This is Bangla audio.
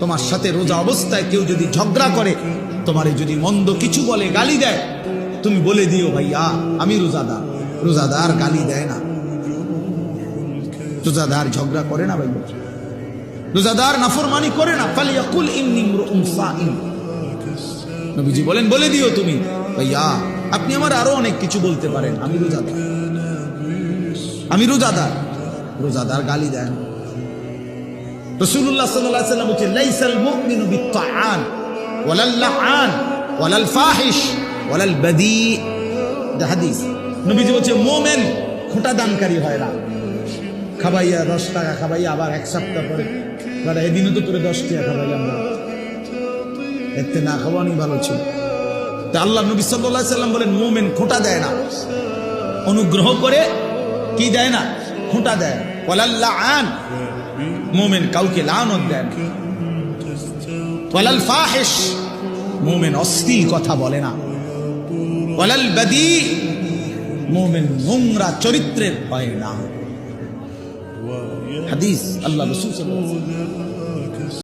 তোমার সাথে রোজা অবস্থায় কেউ যদি ঝগড়া করে, তোমারে যদি মন্দ কিছু বলে, গালি দেয়, তুমি বলে দিও ভাইয়া আমি রোজাদার। রোজাদার গালি দেয় না, রোজাদার ঝগড়া করে না ভাইয়া, রোজাদার নাফরমানি করে না। ফালিয়াকুল ইন্নী ইমরুউন সাইম, নবীজি বলেন বলে দিও তুমি ভাইয়া আপনি আমার আরো অনেক কিছু বলতে পারেন, আমি রোজাদার, আমি রোজাদার। রোজাদার গালি দেন। রাসূলুল্লাহ সাল্লাল্লাহু আলাইহি ওয়াসাল্লাম বলেন লাইসাল মুমিনু বিত্তাআন ওয়ালাল লাআন ওয়ালাল ফাহিশ ওয়ালাল বাদী। এটা হাদিস। নবীজি বলেন মুমিন খোঁটা দানকারী হয় না, খাবাইয়া 10 টাকা খাবাইয়া আবার এক সপ্তাহ পরে বলে এদিনও তো তোরে 10 টাকা খাবাইলাম না, এতে না খাওয়ানি ভালো ছিল। তা আল্লাহ নবী সাল্লাল্লাহু আলাইহি ওয়াসাল্লাম বলেন মুমিন খোঁটা দেয় না, অনুগ্রহ করে কি দেয় না, খোঁটা দেয়। ওয়ালাল লাআন, মুমিন কাউকে লানত দেয় না। ওয়ালাল ফাহিশ, মুমিন অশ্লীল কথা বলে না। ওয়ালাল বাদী, মুমিন নোংরা চরিত্রের হয় না। হাদিস আল্লাহ রাসূল সাল্লাল্লাহু আলাইহি ওয়াসাল্লাম।